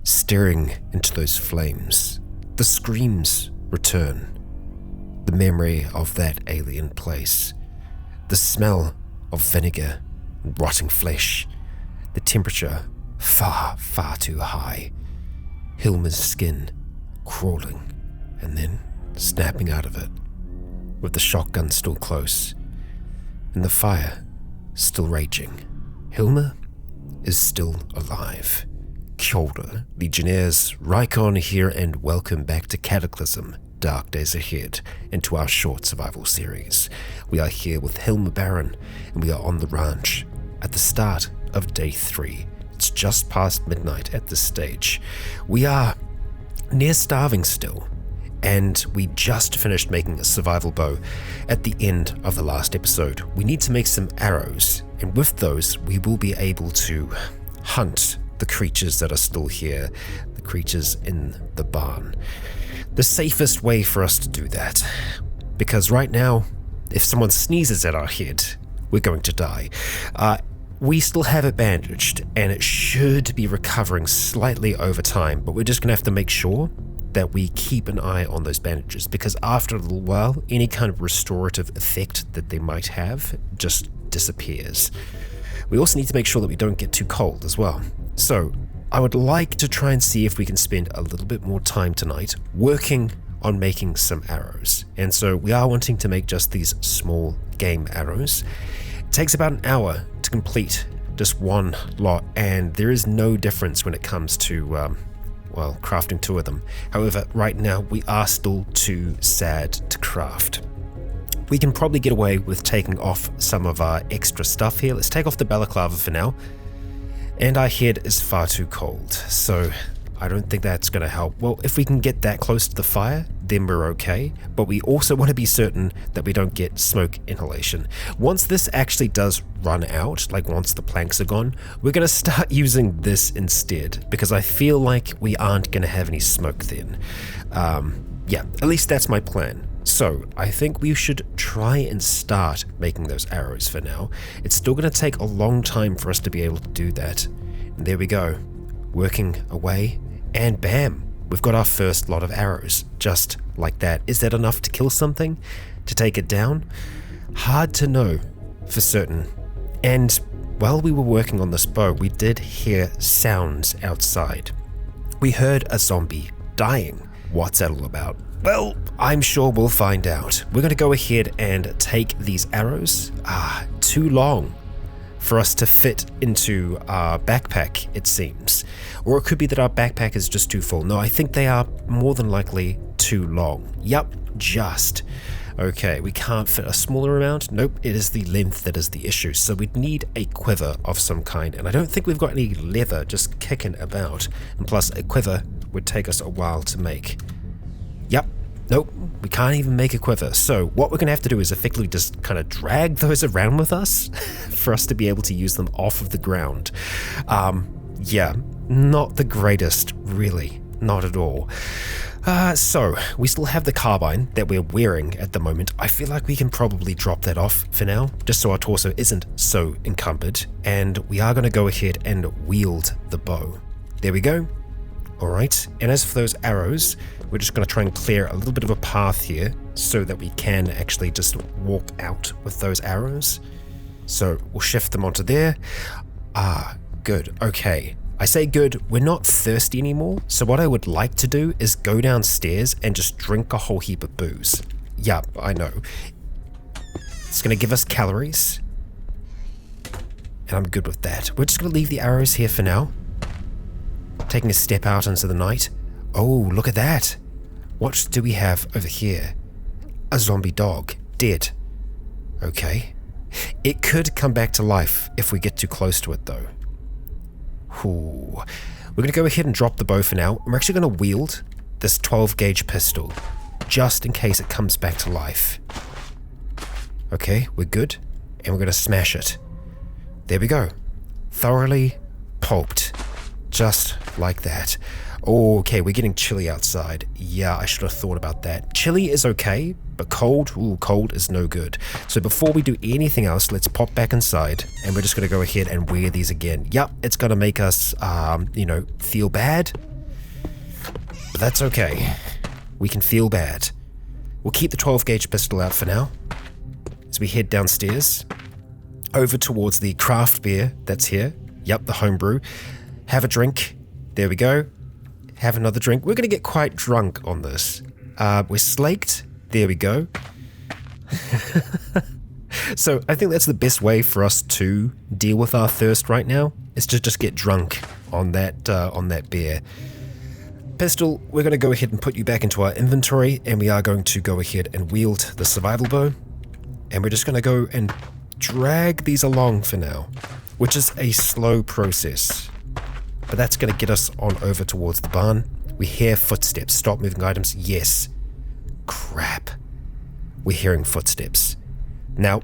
staring into those flames. The screams return. The memory of that alien place. The smell of vinegar and rotting flesh. The temperature far, far too high. Hilma's skin crawling and then snapping out of it, with the shotgun still close and the fire still raging. Hilma is still alive. Kia ora, Legionnaires, Rycon here, and welcome back to Cataclysm Dark Days Ahead, and to our short survival series. We are here with Hilma Baron, and we are on the ranch at the start of day 3. It's just past midnight at this stage. We are near starving still, and we just finished making a survival bow at the end of the last episode. We need to make some arrows, and with those we will be able to hunt the creatures that are still here, the creatures in the barn. The safest way for us to do that, because right now, if someone sneezes at our head, we're going to die. We still have it bandaged, and it should be recovering slightly over time, but we're just going to have to make sure that we keep an eye on those bandages, because after a little while, any kind of restorative effect that they might have just disappears. We also need to make sure that we don't get too cold as well. So, I would like to try and see if we can spend a little bit more time tonight working on making some arrows. And so we are wanting to make just these small game arrows. It takes about an hour to complete just one lot, and there is no difference when it comes to, crafting 2 of them. However, right now we are still too sad to craft. We can probably get away with taking off some of our extra stuff here. Let's take off the balaclava for now. And our head is far too cold, so I don't think that's going to help. Well, if we can get that close to the fire, then we're okay, but we also want to be certain that we don't get smoke inhalation. Once this actually does run out, like once the planks are gone, we're going to start using this instead, because I feel like we aren't going to have any smoke then. At least that's my plan. So, I think we should try and start making those arrows for now. It's still going to take a long time for us to be able to do that. And there we go. Working away, and bam! We've got our first lot of arrows, just like that. Is that enough to kill something? To take it down? Hard to know for certain. And while we were working on this bow, we did hear sounds outside. We heard a zombie dying. What's that all about? Well, I'm sure we'll find out. We're going to go ahead and take these arrows. Too long for us to fit into our backpack, it seems. Or it could be that our backpack is just too full. No, I think they are more than likely too long. Yup, just. Okay, we can't fit a smaller amount. Nope, it is the length that is the issue. So we'd need a quiver of some kind. And I don't think we've got any leather just kicking about. And plus, a quiver would take us a while to make. Yep. Nope, we can't even make a quiver. So what we're going to have to do is effectively just kind of drag those around with us for us to be able to use them off of the ground. Not the greatest, really. Not at all. So we still have the carbine that we're wearing at the moment. I feel like we can probably drop that off for now, just so our torso isn't so encumbered. And we are going to go ahead and wield the bow. There we go. Alright, and as for those arrows, we're just going to try and clear a little bit of a path here so that we can actually just walk out with those arrows. So we'll shift them onto there. Good. Okay. I say good, we're not thirsty anymore, so what I would like to do is go downstairs and just drink a whole heap of booze. Yup, I know. It's going to give us calories, and I'm good with that. We're just going to leave the arrows here for now. Taking a step out into the night. Oh, look at that. What do we have over here? A zombie dog. Dead. Okay. It could come back to life if we get too close to it, though. Ooh. We're going to go ahead and drop the bow for now. We're actually going to wield this 12 gauge pistol, just in case it comes back to life. Okay, we're good. And we're going to smash it. There we go. Thoroughly pulped. Just like that. Oh, okay, we're getting chilly outside. Yeah, I should have thought about that. Chilly is okay, but cold, cold is no good. So before we do anything else, let's pop back inside, and we're just going to go ahead and wear these again. Yep, it's going to make us, feel bad, But that's okay. We can feel bad. We'll keep the 12 gauge pistol out for now. As we head downstairs, over towards the craft beer that's here. Yep, the homebrew. Have a drink. There we go. Have another drink. We're going to get quite drunk on this. We're slaked. There we go. So I think that's the best way for us to deal with our thirst right now, is to just get drunk on that beer. Pistol, we're going to go ahead and put you back into our inventory, and we are going to go ahead and wield the survival bow. And we're just going to go and drag these along for now, which is a slow process. But that's going to get us on over towards the barn. We hear footsteps. Stop moving items. Yes. Crap. We're hearing footsteps. Now,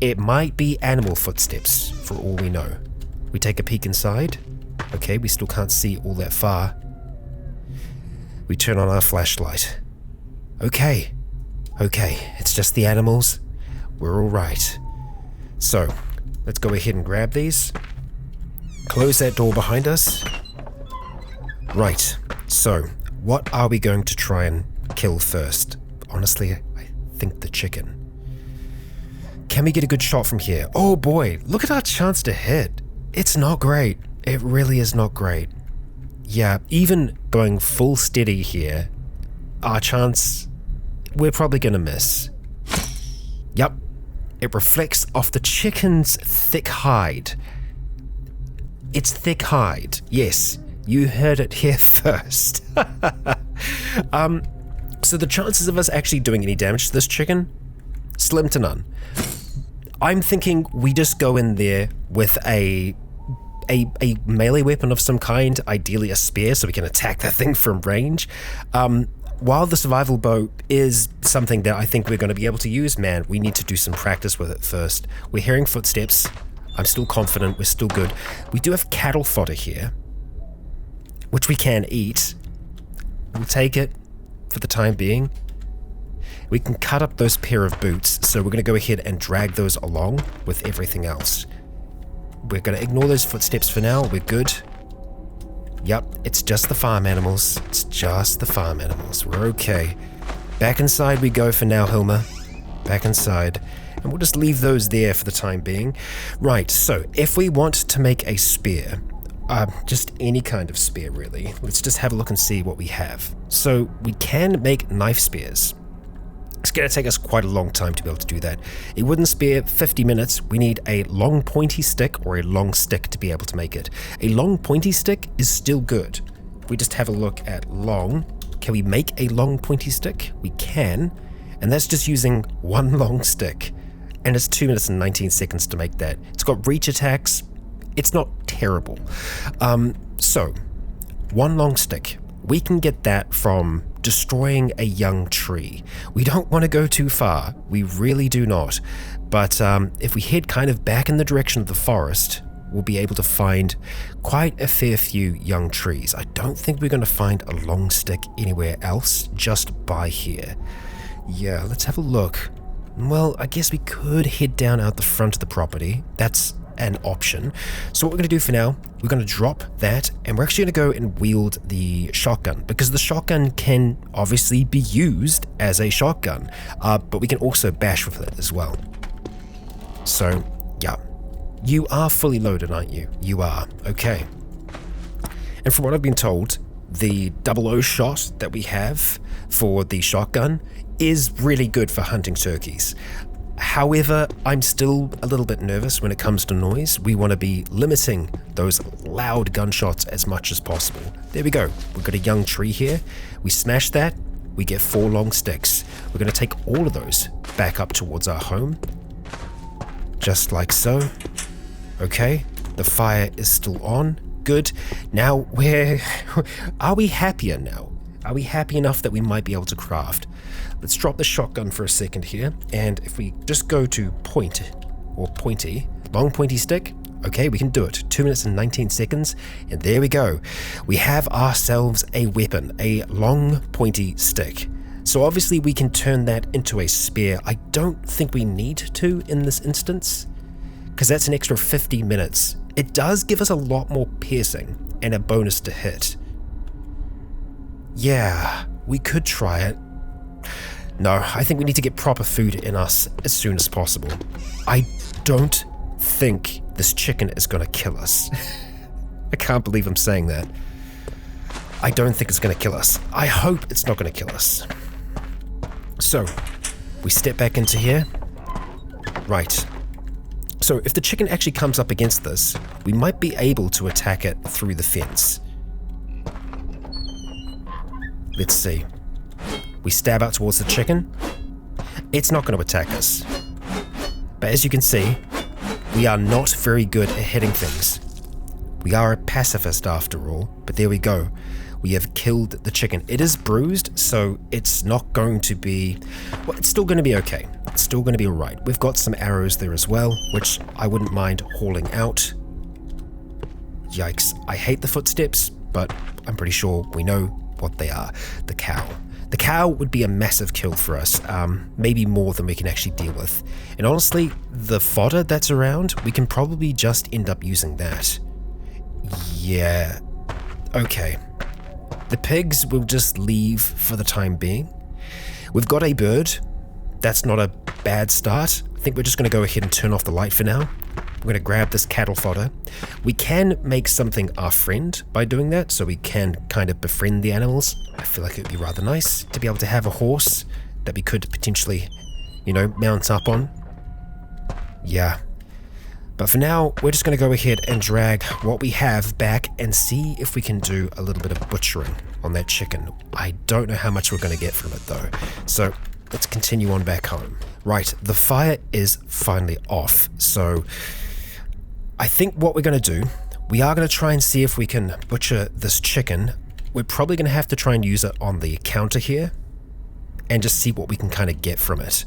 it might be animal footsteps for all we know. We take a peek inside. Okay, we still can't see all that far. We turn on our flashlight. Okay, it's just the animals. We're all right. So, let's go ahead and grab these. Close that door behind us. Right, so what are we going to try and kill first? Honestly, I think the chicken. Can we get a good shot from here? Oh boy, look at our chance to hit. It's not great. It really is not great. Yeah, even going full steady here, our chance, we're probably going to miss. Yep, it reflects off the chicken's thick hide. It's thick hide. Yes, you heard it here first. So the chances of us actually doing any damage to this chicken, slim to none. I'm thinking we just go in there with a melee weapon of some kind, ideally a spear, so we can attack that thing from range. While the survival bow is something that I think we're going to be able to use, man, we need to do some practice with it first. We're hearing footsteps. I'm still confident. We're still good. We do have cattle fodder here, which we can eat. We'll take it for the time being. We can cut up those pair of boots, so we're going to go ahead and drag those along with everything else. We're going to ignore those footsteps for now. We're good. Yep, it's just the farm animals. It's just the farm animals. We're okay. Back inside we go for now, Hilma. Back inside. And we'll just leave those there for the time being. Right, so if we want to make a spear, just any kind of spear really, let's just have a look and see what we have. So we can make knife spears. It's going to take us quite a long time to be able to do that. A wooden spear, 50 minutes. We need a long pointy stick or a long stick to be able to make it. A long pointy stick is still good. We just have a look at long. Can we make a long pointy stick? We can. And that's just using one long stick. And it's 2 minutes and 19 seconds to make that. It's got reach attacks. It's not terrible. So, one long stick. We can get that from destroying a young tree. We don't want to go too far. We really do not. But if we head kind of back in the direction of the forest, we'll be able to find quite a fair few young trees. I don't think we're going to find a long stick anywhere else just by here. Yeah, let's have a look. Well, I guess we could head down out the front of the property. That's an option. So what we're going to do for now, we're going to drop that, and we're actually going to go and wield the shotgun, because the shotgun can obviously be used as a shotgun, but we can also bash with it as well. So, yeah. You are fully loaded, aren't you? You are. Okay. And from what I've been told, the 00 shot that we have for the shotgun is really good for hunting turkeys. However, I'm still a little bit nervous when it comes to noise. We want to be limiting those loud gunshots as much as possible. There we go. We've got a young tree here. We smash that. We get 4 long sticks. We're going to take all of those back up towards our home. Just like so. Okay. The fire is still on. Good. Now, are we happier now? Are we happy enough that we might be able to craft? Let's drop the shotgun for a second here, and if we just go to point, or pointy, long pointy stick, okay, we can do it. 2 minutes and 19 seconds, and there we go. We have ourselves a weapon, a long pointy stick. So obviously we can turn that into a spear. I don't think we need to in this instance, because that's an extra 50 minutes. It does give us a lot more piercing and a bonus to hit. Yeah, we could try it. No, I think we need to get proper food in us as soon as possible. I don't think this chicken is gonna kill us. I can't believe I'm saying that. I don't think it's gonna kill us. I hope it's not gonna kill us. So, we step back into here. Right. So if the chicken actually comes up against this, we might be able to attack it through the fence. Let's see. We stab out towards the chicken. It's not going to attack us. But as you can see, we are not very good at hitting things. We are a pacifist after all, but there we go. We have killed the chicken. It is bruised, so it's not going to be... Well, it's still going to be okay. It's still going to be alright. We've got some arrows there as well, which I wouldn't mind hauling out. Yikes. I hate the footsteps, but I'm pretty sure we know what they are. The cow. The cow would be a massive kill for us, maybe more than we can actually deal with. And honestly, the fodder that's around, we can probably just end up using that. Yeah. Okay. The pigs will just leave for the time being. We've got a bird. That's not a bad start. I think we're just going to go ahead and turn off the light for now. We're going to grab this cattle fodder. We can make something our friend by doing that, so we can kind of befriend the animals. I feel like it would be rather nice to be able to have a horse that we could potentially, you know, mount up on. Yeah. But for now, we're just going to go ahead and drag what we have back and see if we can do a little bit of butchering on that chicken. I don't know how much we're going to get from it though. So let's continue on back home. Right, the fire is finally off. So I think what we're going to do, we are going to try and see if we can butcher this chicken. We're probably going to have to try and use it on the counter here and just see what we can kind of get from it.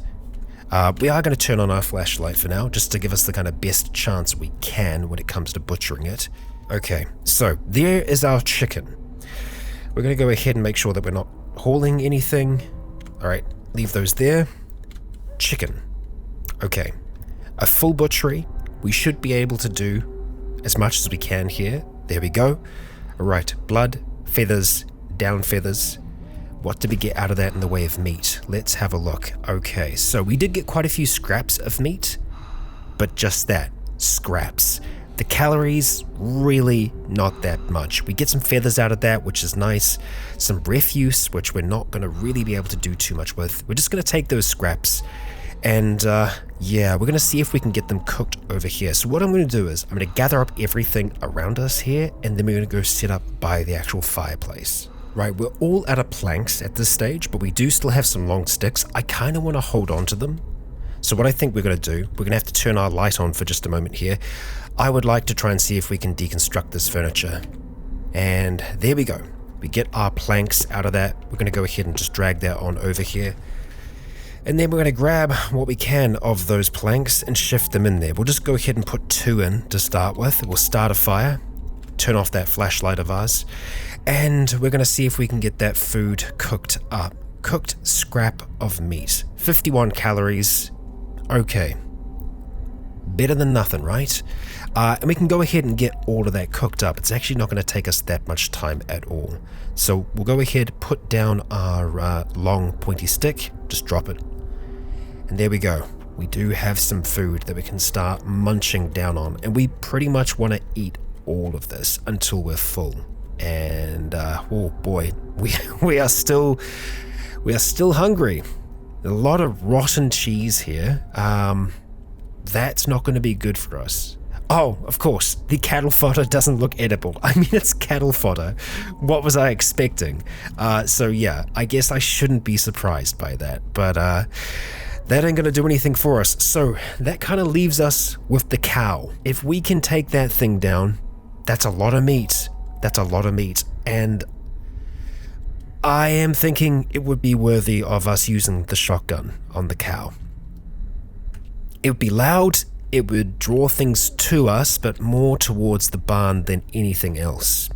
We are going to turn on our flashlight for now, just to give us the kind of best chance we can when it comes to butchering it. Okay, so there is our chicken. We're going to go ahead and make sure that we're not hauling anything. Alright, leave those there. Chicken. Okay, a full butchery. We should be able to do as much as we can here. There we go. Alright, blood, feathers, down feathers. What did we get out of that in the way of meat? Let's have a look. Okay, so we did get quite a few scraps of meat, but just that, scraps. The calories, really not that much. We get some feathers out of that, which is nice. Some refuse, which we're not going to really be able to do too much with. We're just going to take those scraps and yeah, we're going to see if we can get them cooked over here. So what I'm going to do is I'm going to gather up everything around us here, and then we're going to go set up by the actual fireplace. Right, we're all out of planks at this stage, but we do still have some long sticks. I kind of want to hold on to them. So what I think we're going to do, we're going to have to turn our light on for just a moment here. I would like to try and see if we can deconstruct this furniture. And there we go. We get our planks out of that. We're going to go ahead and just drag that on over here. And then we're going to grab what we can of those planks and shift them in there. We'll just go ahead and put 2 in to start with. We'll start a fire, turn off that flashlight of ours, and we're going to see if we can get that food cooked up. Cooked scrap of meat. 51 calories. Okay. Better than nothing, right? And we can go ahead and get all of that cooked up. It's actually not going to take us that much time at all. So we'll go ahead, put down our long pointy stick, just drop it. And there we go. We do have some food that we can start munching down on. And we pretty much want to eat all of this until we're full. And oh boy, we are still hungry. A lot of rotten cheese here. That's not going to be good for us. Oh, of course, the cattle fodder doesn't look edible. I mean, it's cattle fodder. What was I expecting? So yeah, I guess I shouldn't be surprised by that. But that ain't going to do anything for us. So that kind of leaves us with the cow. If we can take that thing down, that's a lot of meat. That's a lot of meat, and I am thinking it would be worthy of us using the shotgun on the cow. It would be loud, it would draw things to us, but more towards the barn than anything else.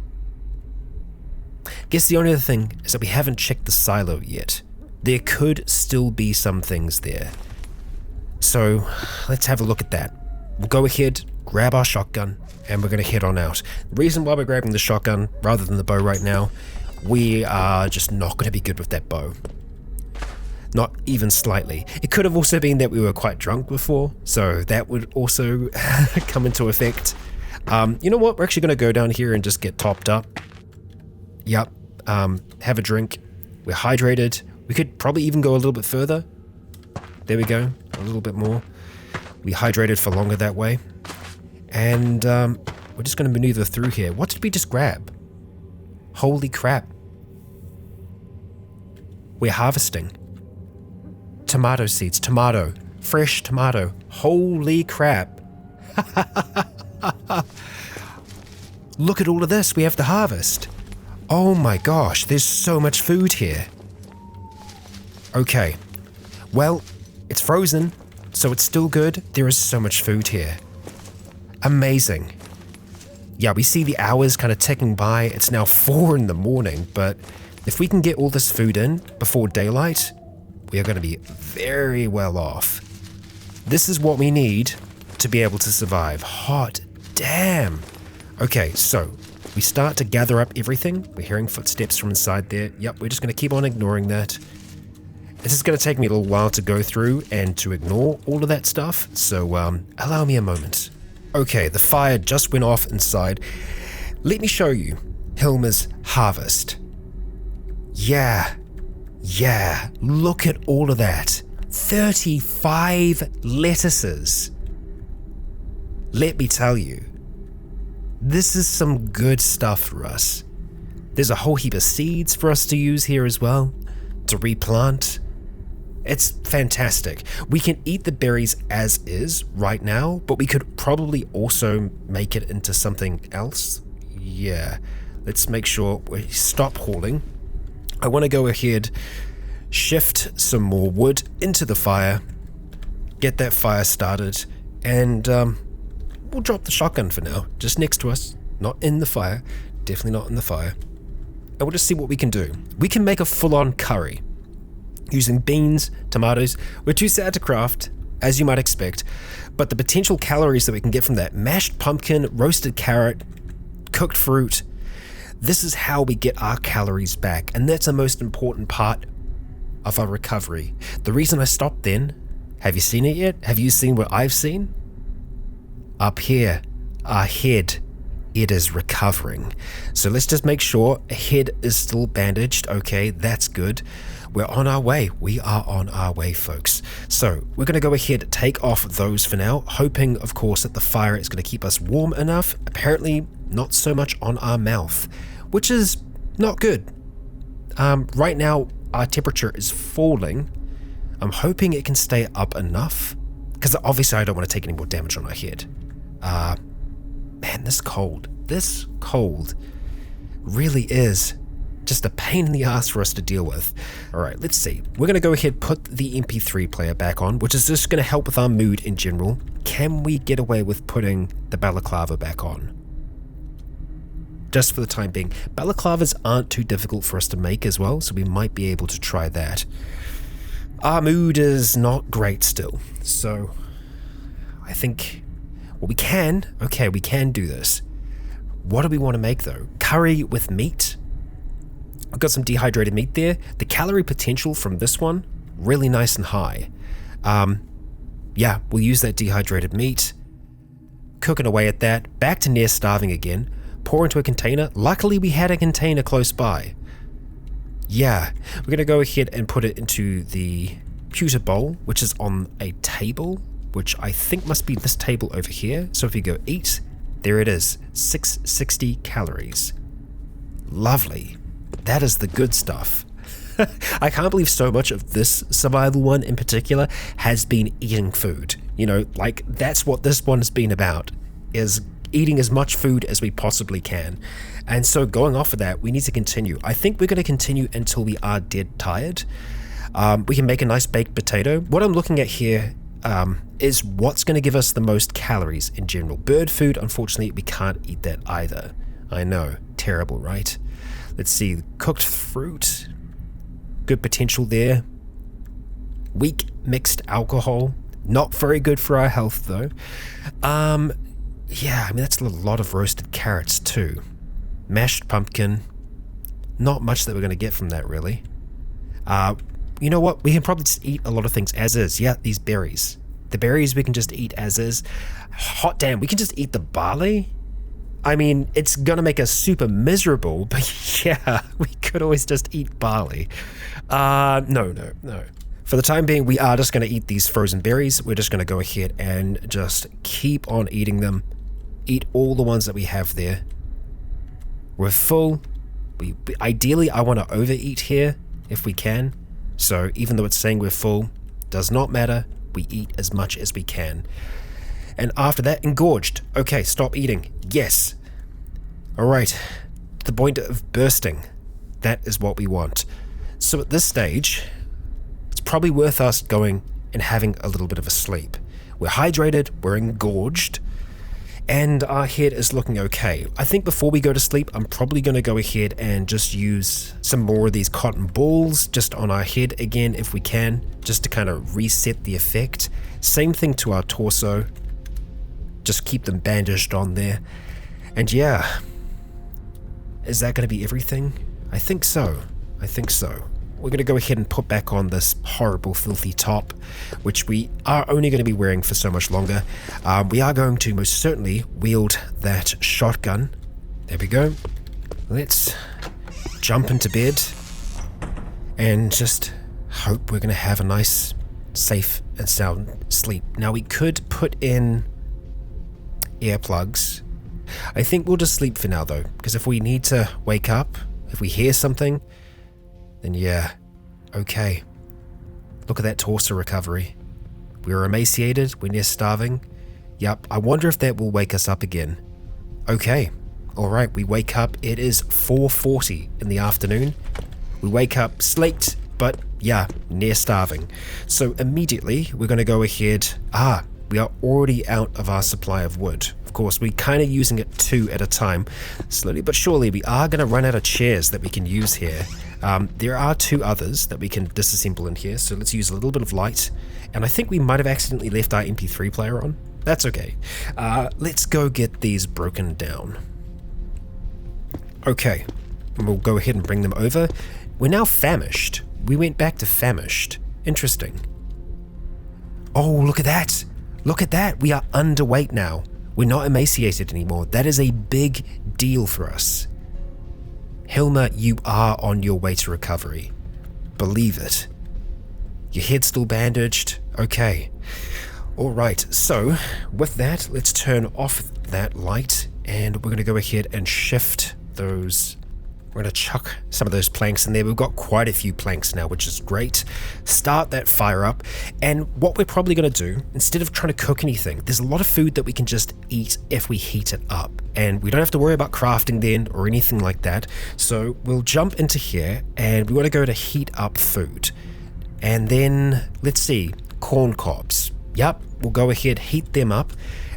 Guess the only other thing is that we haven't checked the silo yet. There could still be some things there. So let's have a look at that. We'll go ahead, grab our shotgun, and we're going to head on out. The reason why we're grabbing the shotgun rather than the bow right now, we are just not going to be good with that bow. Not even slightly. It could have also been that we were quite drunk before, so that would also come into effect. You know what? We're actually going to go down here and just get topped up. Yep. Have a drink. We're hydrated. We could probably even go a little bit further. There we go. A little bit more. We hydrated for longer that way. And we're just going to maneuver through here. What did we just grab? Holy crap. We're harvesting. Tomato seeds. Tomato. Fresh tomato. Holy crap. Look at all of this. We have to harvest. Oh my gosh. There's so much food here. Okay. Well, it's frozen, so it's still good. There is so much food here. Amazing. Yeah, we see the hours kind of ticking by. It's now 4 in the morning, but if we can get all this food in before daylight, we are going to be very well off. This is what we need to be able to survive. Hot damn. Okay, so we start to gather up everything. We're hearing footsteps from inside there. Yep, we're just going to keep on ignoring that. This is going to take me a little while to go through and to ignore all of that stuff, so allow me a moment. Okay, the fire just went off inside. Let me show you Hilma's harvest. Yeah, look at all of that. 35 lettuces. Let me tell you, this is some good stuff for us. There's a whole heap of seeds for us to use here as well, to replant. It's fantastic. We can eat the berries as is right now, but we could probably also make it into something else. Yeah, let's make sure we stop hauling. I want to go ahead, shift some more wood into the fire, get that fire started, and we'll drop the shotgun for now, just next to us, not in the fire, definitely not in the fire. And we'll just see what we can do. We can make a full-on curry. Using beans, tomatoes. We're too sad to craft, as you might expect, but the potential calories that we can get from that mashed pumpkin, roasted carrot, cooked fruit, this is how we get our calories back, and that's the most important part of our recovery. The reason I stopped then, have you seen it yet? Have you seen what I've seen? Up here, our head, it is recovering. So let's just make sure a head is still bandaged. Okay, that's good. We're on our way. We are on our way, folks. So we're going to go ahead, take off those for now, hoping, of course, that the fire is going to keep us warm enough. Apparently, not so much on our mouth, which is not good. Right now, our temperature is falling. I'm hoping it can stay up enough, because obviously I don't want to take any more damage on our head. Man, this cold really is just a pain in the ass for us to deal with. All right, let's see. We're going to go ahead, put the MP3 player back on, which is just going to help with our mood in general. Can we get away with putting the balaclava back on? Just for the time being. Balaclavas aren't too difficult for us to make as well, so we might be able to try that. Our mood is not great still, so I think, well, we can do this. What do we want to make though? Curry with meat? I've got some dehydrated meat there. The calorie potential from this one, really nice and high. Yeah, we'll use that dehydrated meat. Cooking away at that. Back to near starving again. Pour into a container. Luckily we had a container close by. Yeah, we're going to go ahead and put it into the pewter bowl, which is on a table, which I think must be this table over here. So if you go eat, there it is, 660 calories. Lovely. That is the good stuff. I can't believe so much of this survival one in particular has been eating food. You know, like that's what this one has been about, is eating as much food as we possibly can. And so going off of that, we need to continue. I think we're going to continue until we are dead tired. We can make a nice baked potato. What I'm looking at here is what's going to give us the most calories in general. Bird food, unfortunately, we can't eat that either. I know, terrible, right? Let's see, cooked fruit, good potential there. Weak mixed alcohol, not very good for our health though. Yeah, I mean, that's a lot of roasted carrots too. Mashed pumpkin, not much that we're going to get from that, really. You know what? We can probably just eat a lot of things as is. Yeah, these berries. The berries we can just eat as is. Hot damn, we can just eat the barley? I mean, it's going to make us super miserable, but yeah, we could always just eat barley. No. For the time being, we are just going to eat these frozen berries. We're just going to go ahead and just keep on eating them. Eat all the ones that we have there. We're full. Ideally, I want to overeat here if we can. So even though it's saying we're full, does not matter. We eat as much as we can. And after that, engorged. Okay, stop eating. Yes. Alright. To the point of bursting. That is what we want. So at this stage, it's probably worth us going and having a little bit of a sleep. We're hydrated, we're engorged, and our head is looking okay. I think before we go to sleep, I'm probably going to go ahead and just use some more of these cotton balls just on our head again if we can, just to kind of reset the effect. Same thing to our torso. Just keep them bandaged on there. And yeah, is that going to be everything? I think so. We're going to go ahead and put back on this horrible, filthy top, which we are only going to be wearing for so much longer. We are going to most certainly wield that shotgun. There we go. Let's jump into bed and just hope we're going to have a nice, safe and sound sleep. Now, we could put in earplugs. I think we'll just sleep for now, though, because if we need to wake up, if we hear something, then yeah, okay. Look at that torso recovery. We're emaciated, we're near starving. Yup, I wonder if that will wake us up again. Okay, alright, we wake up, it is 4:40 in the afternoon. We wake up slaked, but yeah, near starving. So immediately, we're going to go ahead. We are already out of our supply of wood. Of course, we're kind of using it 2 at a time. Slowly but surely, we are going to run out of chairs that we can use here. There are 2 others that we can disassemble in here, so let's use a little bit of light. And I think we might have accidentally left our MP3 player on. That's okay. Let's go get these broken down. Okay, and we'll go ahead and bring them over. We're now famished. We went back to famished. Interesting. Oh, look at that. Look at that. We are underweight now. We're not emaciated anymore. That is a big deal for us. Hilma, you are on your way to recovery. Believe it. Your head's still bandaged. Okay. Alright, so with that, let's turn off that light and we're going to go ahead and shift those. We're going to chuck some of those planks in there. We've got quite a few planks now, which is great. Start that fire up. And what we're probably going to do, instead of trying to cook anything, there's a lot of food that we can just eat if we heat it up. And we don't have to worry about crafting then or anything like that. So we'll jump into here and we want to go to heat up food. And then, let's see, corn cobs. Yep, we'll go ahead, heat them up.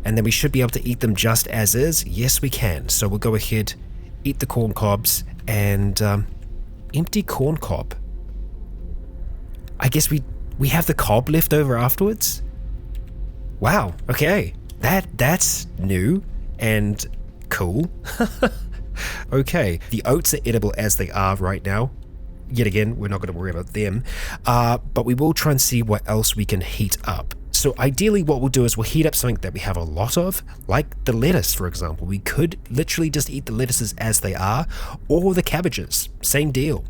And then we should be able to eat them just as is. Yes, we can. So we'll go ahead, eat the corn cobs. And empty corn cob. I guess we have the cob left over afterwards? Wow, okay. That's new and cool. Okay, the oats are edible as they are right now. Yet again, we're not going to worry about them. But we will try and see what else we can heat up. So ideally what we'll do is we'll heat up something that we have a lot of, like the lettuce, for example. We could literally just eat the lettuces as they are, or the cabbages. Same deal.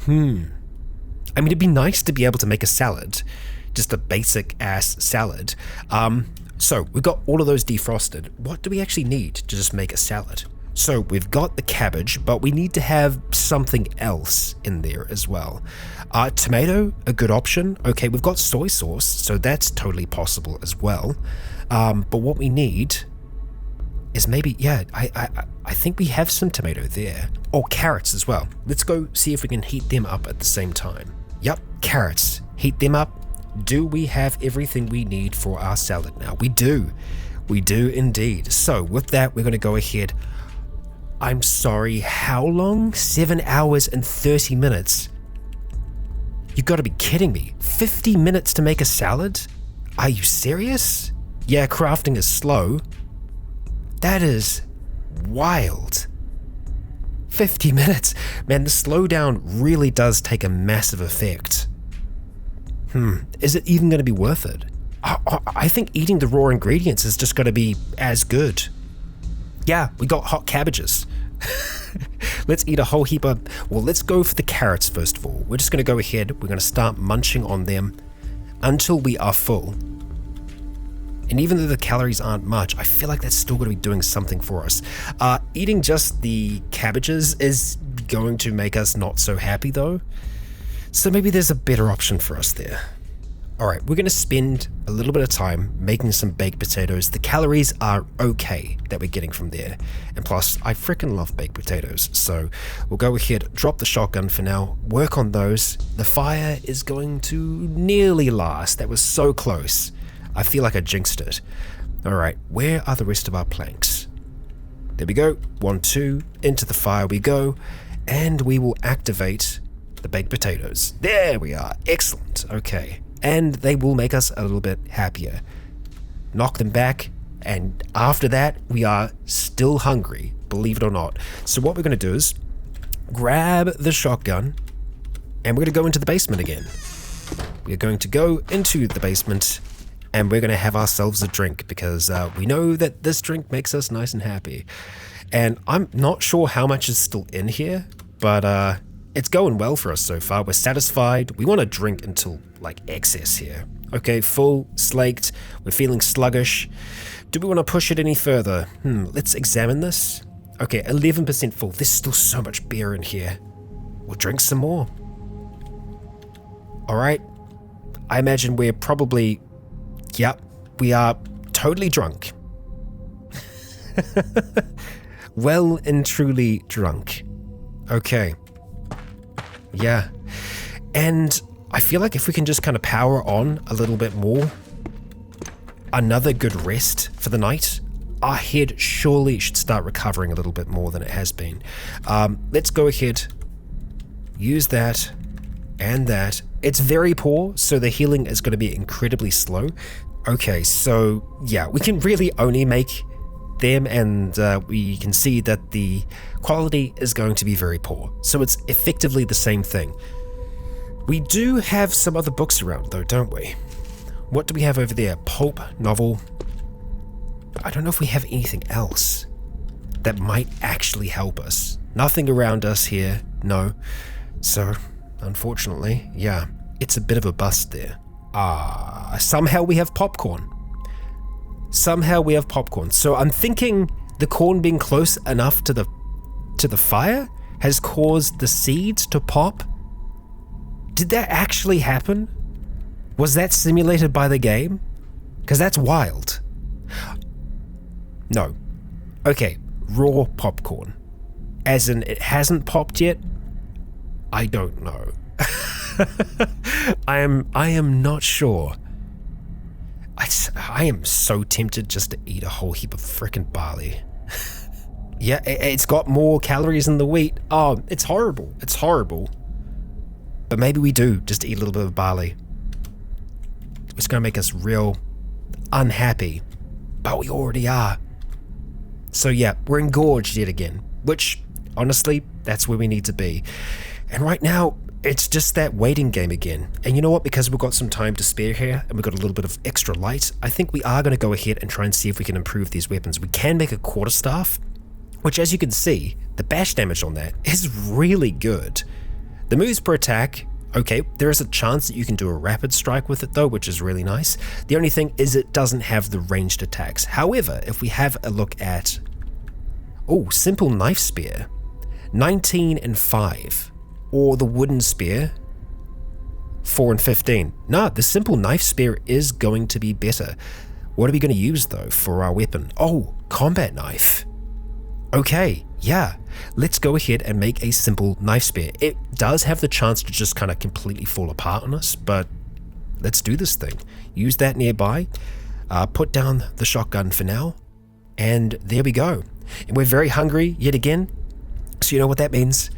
I mean, it'd be nice to be able to make a salad, just a basic ass salad. So we've got all of those defrosted. What do we actually need to just make a salad? So we've got the cabbage, but we need to have something else in there as well. Tomato, a good option. Okay, we've got soy sauce, so that's totally possible as well. But what we need is maybe, yeah, I think we have some tomato there. Or carrots as well. Let's go see if we can heat them up at the same time. Yep, carrots. Heat them up. Do we have everything we need for our salad now? We do. We do indeed. So with that, we're going to go ahead. I'm sorry, how long? 7 hours and 30 minutes. You gotta be kidding me. 50 minutes to make a salad? Are you serious? Yeah, crafting is slow. That is wild. 50 minutes. Man, the slowdown really does take a massive effect. Is it even going to be worth it? I think eating the raw ingredients is just going to be as good. Yeah, we got hot cabbages. Let's eat a whole heap of... Well, let's go for the carrots first of all. We're just going to go ahead. We're going to start munching on them until we are full. And even though the calories aren't much, I feel like that's still going to be doing something for us. Eating just the cabbages is going to make us not so happy though. So maybe there's a better option for us there. Alright, we're going to spend a little bit of time making some baked potatoes. The calories are okay that we're getting from there. And plus, I freaking love baked potatoes. So we'll go ahead, drop the shotgun for now, work on those. The fire is going to nearly last. That was so close. I feel like I jinxed it. Alright, where are the rest of our planks? There we go. 1, 2, into the fire we go. And we will activate the baked potatoes. There we are. Excellent. Okay. And they will make us a little bit happier. Knock them back, and after that, we are still hungry, believe it or not. So what we're going to do is grab the shotgun, and we're going to go into the basement again. We're going to go into the basement, and we're going to have ourselves a drink, because we know that this drink makes us nice and happy. And I'm not sure how much is still in here, but it's going well for us so far. We're satisfied. We want to drink until like excess here. Okay, full, slaked. We're feeling sluggish. Do we want to push it any further? Let's examine this. Okay, 11% full. There's still so much beer in here. We'll drink some more. All right. I imagine we're probably, yep, we are totally drunk. Well and truly drunk. Okay. Yeah. And I feel like if we can just kind of power on a little bit more, another good rest for the night, our head surely should start recovering a little bit more than it has been. Let's go ahead, use that and that. It's very poor, so the healing is going to be incredibly slow. Okay, so yeah, we can really only make them, and we can see that the quality is going to be very poor. So it's effectively the same thing. We do have some other books around though, don't we? What do we have over there? Pulp, novel. I don't know if we have anything else that might actually help us. Nothing around us here, no. So, unfortunately, yeah, it's a bit of a bust there. Somehow we have popcorn. Somehow we have popcorn. So I'm thinking the corn being close enough to the fire has caused the seeds to pop. Did that actually happen? Was that simulated by the game? Because that's wild. No. Okay, raw popcorn. As in, it hasn't popped yet? I don't know. I am not sure. I am so tempted just to eat a whole heap of frickin' barley. Yeah, it's got more calories than the wheat. Oh, it's horrible. It's horrible. But maybe we do just eat a little bit of barley. It's going to make us real unhappy. But we already are. So yeah, we're engorged yet again. Which, honestly, that's where we need to be. And right now, it's just that waiting game again. And you know what? Because we've got some time to spare here, and we've got a little bit of extra light, I think we are going to go ahead and try and see if we can improve these weapons. We can make a quarterstaff, which, as you can see, the bash damage on that is really good. The moves per attack, okay, there is a chance that you can do a rapid strike with it though, which is really nice. The only thing is it doesn't have the ranged attacks. However, if we have a look at, simple knife spear, 19 and 5, or the wooden spear, 4 and 15. No, the simple knife spear is going to be better. What are we going to use though for our weapon? Oh, combat knife. Okay, yeah, let's go ahead and make a simple knife spear. It does have the chance to just kind of completely fall apart on us, but let's do this thing. Use that nearby, put down the shotgun for now, and there we go. And we're very hungry yet again, so you know what that means?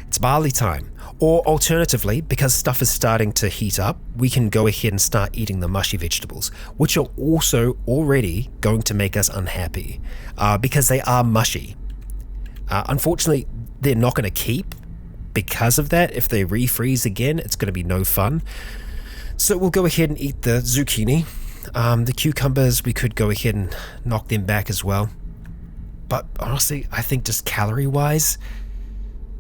It's barley time. Or alternatively, because stuff is starting to heat up, we can go ahead and start eating the mushy vegetables, which are also already going to make us unhappy, because they are mushy. Unfortunately, they're not going to keep because of that. If they refreeze again, it's going to be no fun. So we'll go ahead and eat the zucchini. The cucumbers, we could go ahead and knock them back as well. But honestly, I think just calorie-wise,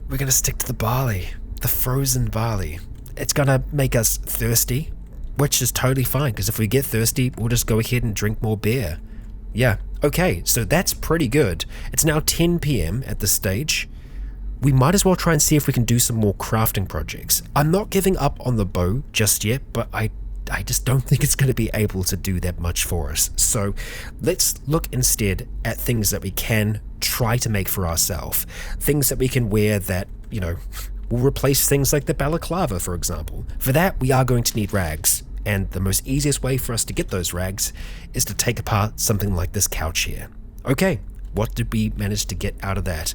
we're going to stick to the barley, the frozen barley. It's going to make us thirsty, which is totally fine, because if we get thirsty, we'll just go ahead and drink more beer. Yeah, okay, so that's pretty good. It's now 10 PM at this stage. We might as well try and see if we can do some more crafting projects. I'm not giving up on the bow just yet, but I just don't think it's going to be able to do that much for us. So let's look instead at things that we can try to make for ourselves. Things that we can wear that, you know, will replace things like the balaclava, for example. For that, we are going to need rags. And the most easiest way for us to get those rags is to take apart something like this couch here. Okay, what did we manage to get out of that?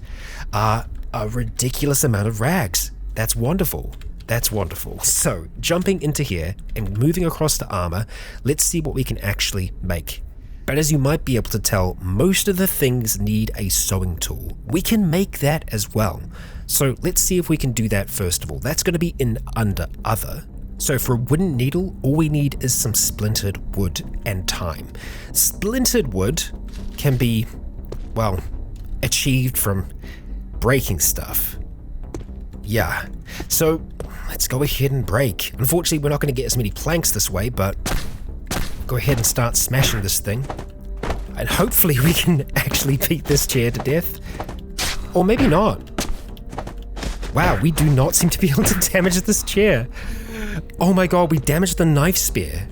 A ridiculous amount of rags. That's wonderful. That's wonderful. So, jumping into here and moving across to armor, let's see what we can actually make. But as you might be able to tell, most of the things need a sewing tool. We can make that as well. So let's see if we can do that first of all. That's going to be in under other. So for a wooden needle, all we need is some splintered wood and time. Splintered wood can be, well, achieved from breaking stuff. Yeah, so let's go ahead and break. Unfortunately, we're not going to get as many planks this way, but go ahead and start smashing this thing. And hopefully we can actually beat this chair to death. Or maybe not. Wow, we do not seem to be able to damage this chair. Oh my god, we damaged the knife spear.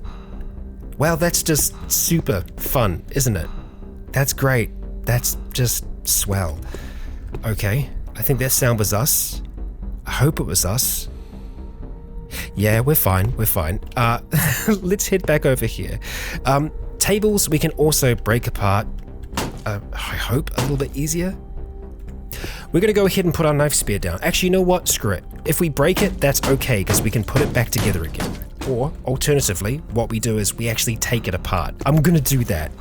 Wow, that's just super fun, isn't it? That's great. That's just swell. Okay, I think that sound was us. I hope it was us. Yeah, we're fine, we're fine. Let's head back over here. Tables we can also break apart, I hope a little bit easier. We're going to go ahead and put our knife spear down. Actually, you know what? Screw it. If we break it, that's okay, because we can put it back together again. Or, alternatively, what we do is we actually take it apart. I'm going to do that.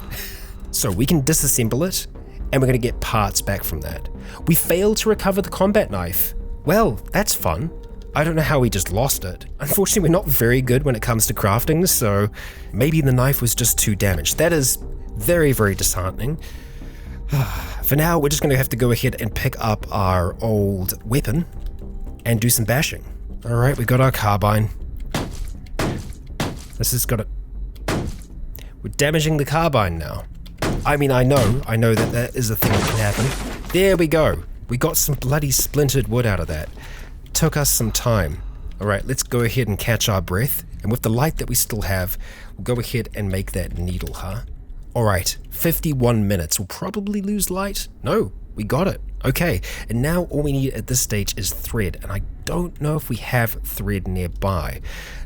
So we can disassemble it, and we're going to get parts back from that. We failed to recover the combat knife. Well, that's fun. I don't know how we just lost it. Unfortunately, we're not very good when it comes to crafting, so maybe the knife was just too damaged. That is very, very disheartening. For now, we're just going to have to go ahead and pick up our old weapon and do some bashing. Alright, we got our carbine. This has got to... We're damaging the carbine now. I mean, I know that that is a thing that can happen. There we go. We got some bloody splintered wood out of that. Took us some time. Alright, let's go ahead and catch our breath. And with the light that we still have, we'll go ahead and make that needle, huh? Alright, 51 minutes. We'll probably lose light. No, we got it. Okay, and now all we need at this stage is thread, and I don't know if we have thread nearby.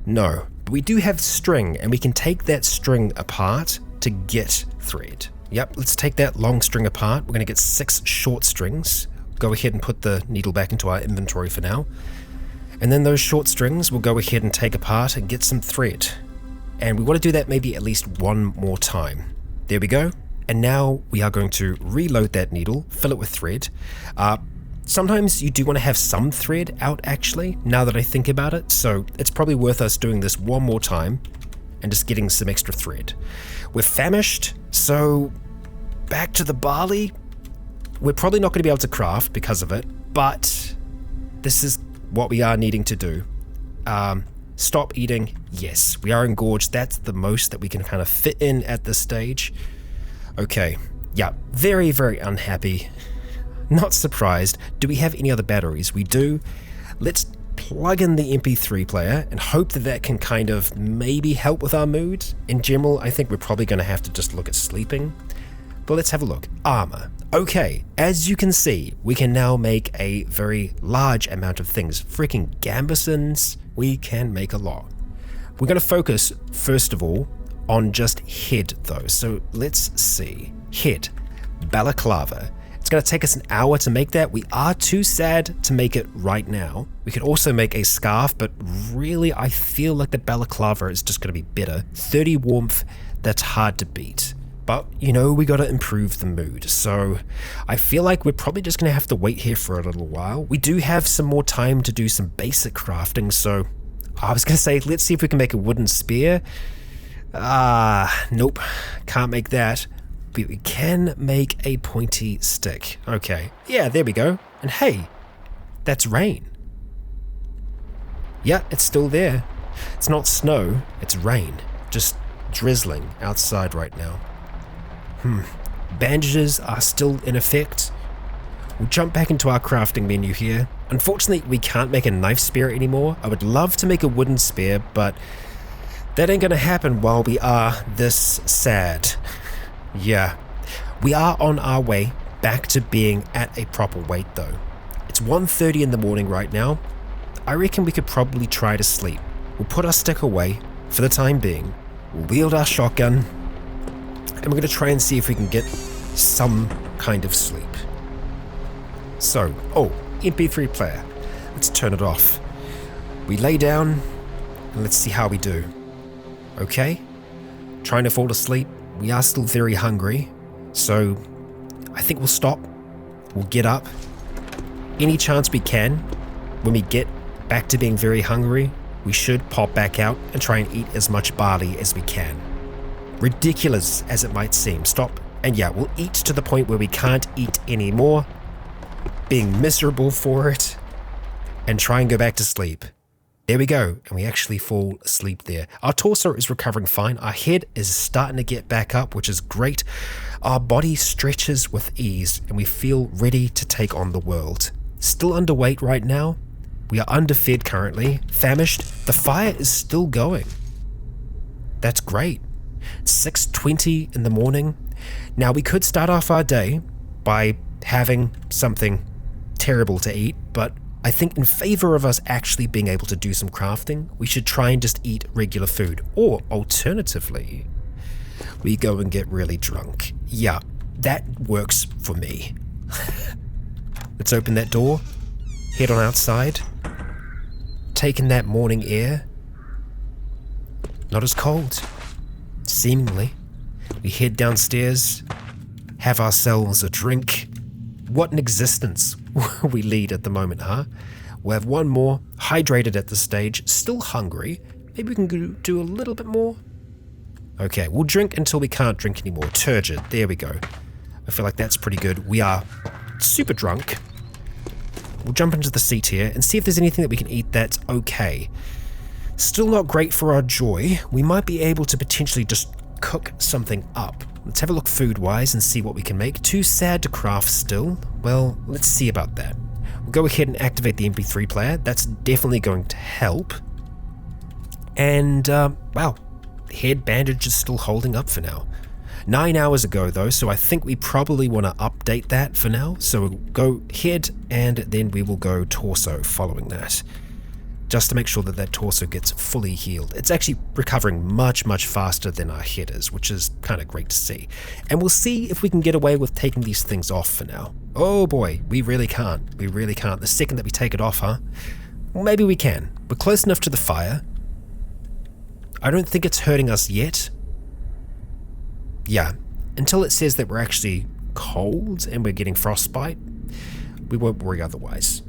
No, but we do have string, and we can take that string apart to get thread. Yep, let's take that long string apart. We're going to get 6 short strings. Go ahead and put the needle back into our inventory for now. And then those short strings we'll go ahead and take apart and get some thread. And we want to do that maybe at least one more time. There we go. And now we are going to reload that needle, fill it with thread. Sometimes you do want to have some thread out actually, now that I think about it. So it's probably worth us doing this one more time and just getting some extra thread. We're famished, so back to the barley. We're probably not going to be able to craft because of it, but this is what we are needing to do. Stop eating. Yes, we are engorged. That's the most that we can kind of fit in at this stage. Okay, yeah, very, very unhappy. Not surprised. Do we have any other batteries? We do. Let's plug in the MP3 player and hope that that can kind of maybe help with our mood. In general, I think we're probably going to have to just look at sleeping. But let's have a look. Armor. Okay, as you can see, we can now make a very large amount of things. Freaking gambesons, we can make a lot. We're going to focus, first of all, on just head though. So let's see. Head. Balaclava. It's going to take us an hour to make that. We are too sad to make it right now. We could also make a scarf, but really I feel like the balaclava is just going to be better. 30 warmth, that's hard to beat. But, you know, we gotta improve the mood, so I feel like we're probably just gonna have to wait here for a little while. We do have some more time to do some basic crafting, so I was gonna say, let's see if we can make a wooden spear. Nope, can't make that. But we can make a pointy stick. Okay, yeah, there we go. And hey, that's rain. Yeah, it's still there. It's not snow, it's rain. Just drizzling outside right now. Bandages are still in effect. We'll jump back into our crafting menu here. Unfortunately, we can't make a knife spear anymore. I would love to make a wooden spear, but that ain't gonna happen while we are this sad. Yeah, we are on our way back to being at a proper weight though. It's 1:30 in the morning right now. I reckon we could probably try to sleep. We'll put our stick away for the time being. We'll wield our shotgun. And we're going to try and see if we can get some kind of sleep. So, MP3 player. Let's turn it off. We lay down and let's see how we do. Okay? Trying to fall asleep. We are still very hungry. So, I think we'll stop. We'll get up. Any chance we can, when we get back to being very hungry, we should pop back out and try and eat as much barley as we can. Ridiculous as it might seem. Stop. And yeah, we'll eat to the point where we can't eat anymore, being miserable for it, and try and go back to sleep. There we go, and we actually fall asleep there. Our torso is recovering fine. Our head is starting to get back up, which is great. Our body stretches with ease, and we feel ready to take on the world. Still underweight right now. We are underfed currently, famished. The fire is still going. That's great. 6:20 in the morning. Now we could start off our day by having something terrible to eat, but I think in favor of us actually being able to do some crafting, we should try and just eat regular food. Or alternatively, we go and get really drunk. Yeah, that works for me. Let's open that door, head on outside, take in that morning air. Not as cold. Seemingly. We head downstairs, have ourselves a drink. What an existence we lead at the moment, huh? We'll have one more, hydrated at this stage, still hungry. Maybe we can do a little bit more. Okay, we'll drink until we can't drink anymore. Turgid, there we go. I feel like that's pretty good. We are super drunk. We'll jump into the seat here and see if there's anything that we can eat that's okay. Still not great for our joy. We might be able to potentially just cook something up. Let's have a look food-wise and see what we can make. Too sad to craft still. Well, let's see about that. We'll go ahead and activate the MP3 player. That's definitely going to help. And, wow, the head bandage is still holding up for now. 9 hours ago though, so I think we probably want to update that for now. So we'll go head and then we will go torso following that. Just to make sure that that torso gets fully healed. It's actually recovering much, much faster than our head is, which is kind of great to see. And we'll see if we can get away with taking these things off for now. Oh boy, we really can't. We really can't. The second that we take it off, huh? Well, maybe we can. We're close enough to the fire. I don't think it's hurting us yet. Yeah, until it says that we're actually cold and we're getting frostbite, we won't worry otherwise.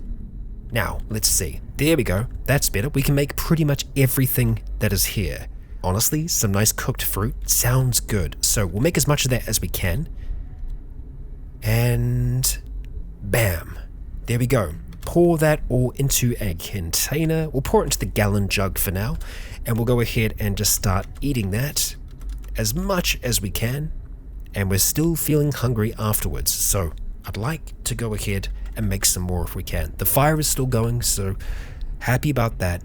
Now, let's see. There we go. That's better. We can make pretty much everything that is here. Honestly, some nice cooked fruit sounds good. So we'll make as much of that as we can. And bam. There we go. Pour that all into a container. We'll pour it into the gallon jug for now. And we'll go ahead and just start eating that as much as we can. And we're still feeling hungry afterwards. So I'd like to go ahead and make some more if we can. The fire is still going, so happy about that.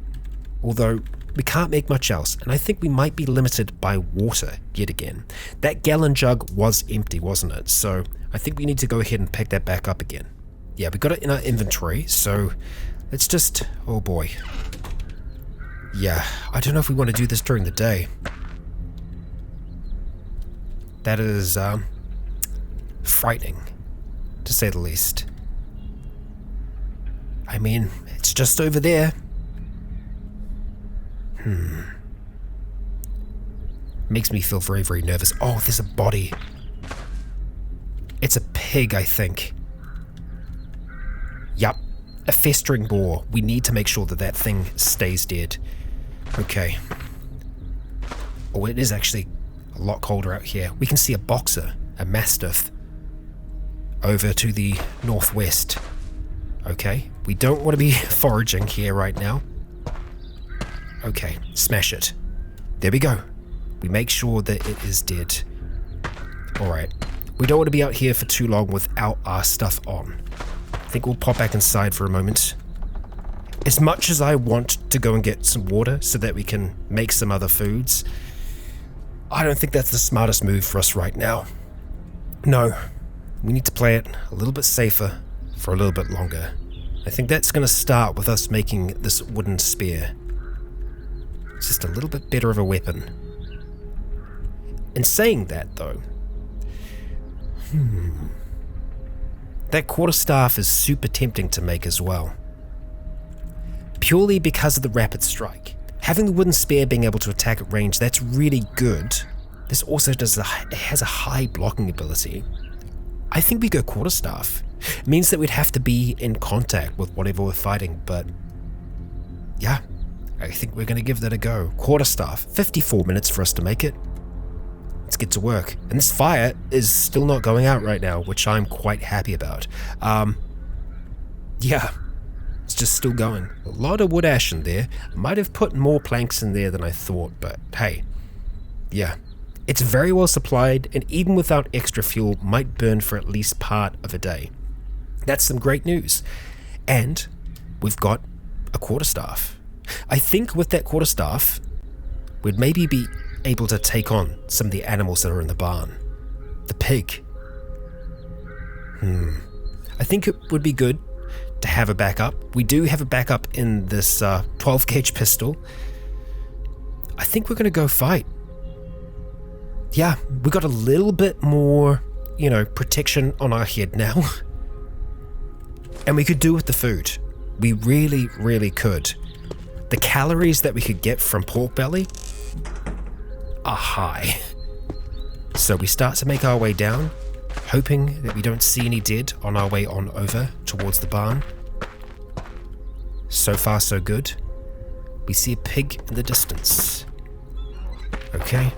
Although we can't make much else, and I think we might be limited by water yet again. That gallon jug was empty, wasn't it? So I think we need to go ahead and pick that back up again. Yeah, we got it in our inventory, so let's just, oh boy. Yeah, I don't know if we want to do this during the day. That is frightening, to say the least. I mean, it's just over there. Makes me feel very, very nervous. Oh, there's a body. It's a pig, I think. Yup. A festering boar. We need to make sure that that thing stays dead. Okay. Oh, it is actually a lot colder out here. We can see a boxer, a mastiff, over to the northwest. Okay. We don't want to be foraging here right now. Okay. Smash it. There we go. We make sure that it is dead. Alright. We don't want to be out here for too long without our stuff on. I think we'll pop back inside for a moment. As much as I want to go and get some water so that we can make some other foods, I don't think that's the smartest move for us right now. No. We need to play it a little bit safer for a little bit longer. I think that's going to start with us making this wooden spear. It's just a little bit better of a weapon. In saying that, though, that quarterstaff is super tempting to make as well. Purely because of the rapid strike. Having the wooden spear being able to attack at range, that's really good. This also has a high blocking ability. I think we go quarterstaff. It means that we'd have to be in contact with whatever we're fighting, but yeah, I think we're going to give that a go. Quarterstaff, 54 minutes for us to make it. Let's get to work. And this fire is still not going out right now, which I'm quite happy about. Yeah, it's just still going. A lot of wood ash in there. I might have put more planks in there than I thought, but hey, yeah. It's very well supplied, and even without extra fuel, might burn for at least part of a day. That's some great news. And we've got a quarterstaff. I think with that quarterstaff, we'd maybe be able to take on some of the animals that are in the barn. The pig. I think it would be good to have a backup. We do have a backup in this 12 gauge pistol. I think we're going to go fight. Yeah, we got a little bit more, protection on our head now. And we could do with the food. We really, really could. The calories that we could get from pork belly are high. So we start to make our way down, hoping that we don't see any dead on our way on over towards the barn. So far, so good. We see a pig in the distance. Okay.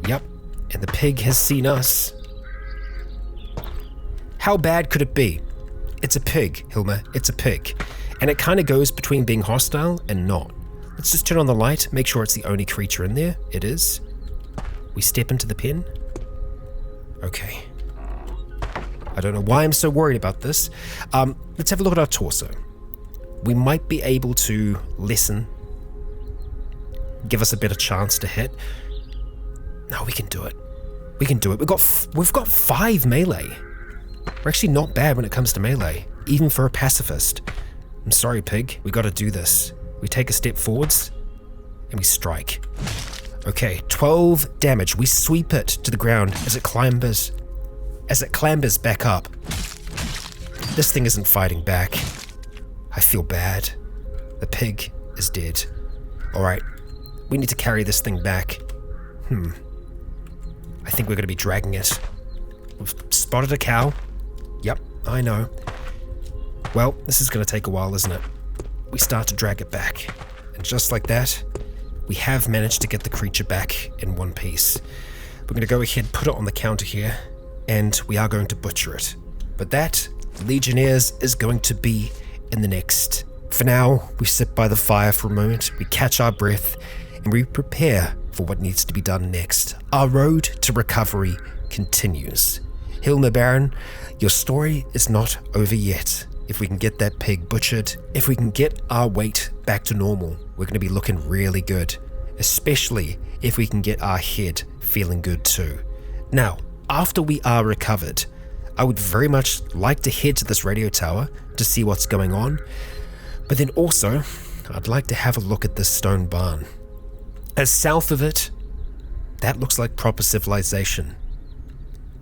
Yep, and the pig has seen us. How bad could it be? It's a pig, Hilma, it's a pig. And it kind of goes between being hostile and not. Let's just turn on the light, make sure it's the only creature in there. It is. We step into the pen. Okay. I don't know why I'm so worried about this. Let's have a look at our torso. We might be able to lessen. Give us a better chance to hit. No, we can do it. We can do it. We've got 5 melee. We're actually not bad when it comes to melee, even for a pacifist. I'm sorry, pig. We got to do this. We take a step forwards, and we strike. Okay, 12 damage. We sweep it to the ground as it clambers back up. This thing isn't fighting back. I feel bad. The pig is dead. Alright, we need to carry this thing back. I think we're going to be dragging it. We've spotted a cow. Yep, I know. Well, this is going to take a while, isn't it? We start to drag it back. And just like that, we have managed to get the creature back in one piece. We're going to go ahead, put it on the counter here, and we are going to butcher it. But that, Legionnaires, is going to be in the next. For now, we sit by the fire for a moment, we catch our breath, and we prepare for what needs to be done next. Our road to recovery continues. Hilma Baron, your story is not over yet. If we can get that pig butchered, if we can get our weight back to normal, we're going to be looking really good. Especially if we can get our head feeling good too. Now, after we are recovered, I would very much like to head to this radio tower to see what's going on. But then also, I'd like to have a look at this stone barn. As south of it, that looks like proper civilization.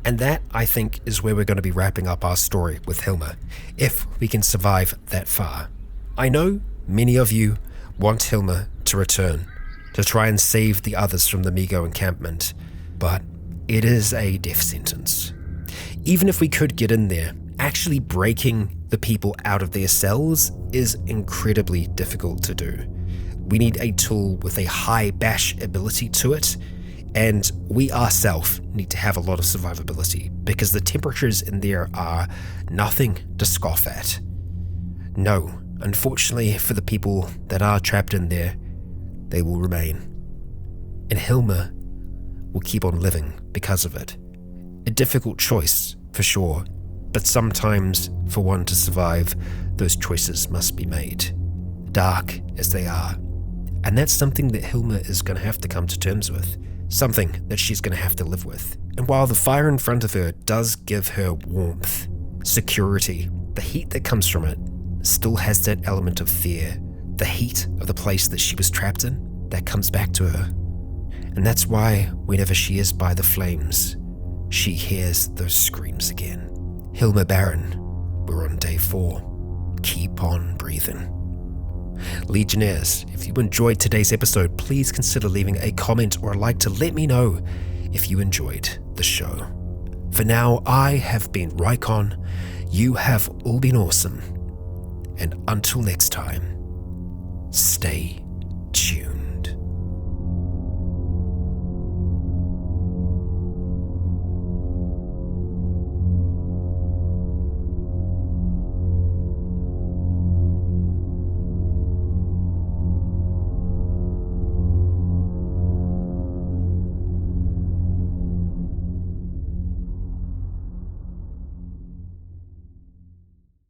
And that, I think, is where we're going to be wrapping up our story with Hilma, if we can survive that far. I know many of you want Hilma to return. to try and save the others from the Migo encampment, but it is a death sentence. Even if we could get in there, actually breaking the people out of their cells is incredibly difficult to do. We need a tool with a high bash ability to it, and we ourselves need to have a lot of survivability because the temperatures in there are nothing to scoff at. No, unfortunately for the people that are trapped in there, they will remain. And Hilma will keep on living because of it. A difficult choice, for sure, but sometimes for one to survive, those choices must be made, dark as they are. And that's something that Hilma is going to have to come to terms with, something that she's going to have to live with. And while the fire in front of her does give her warmth, security, the heat that comes from it still has that element of fear. The heat of the place that she was trapped in, that comes back to her. And that's why whenever she is by the flames, she hears those screams again. Hilma Baron, we're on day 4. Keep on breathing. Legionnaires, if you enjoyed today's episode, please consider leaving a comment or a like to let me know if you enjoyed the show. For now, I have been Rycon, you have all been awesome, and until next time, stay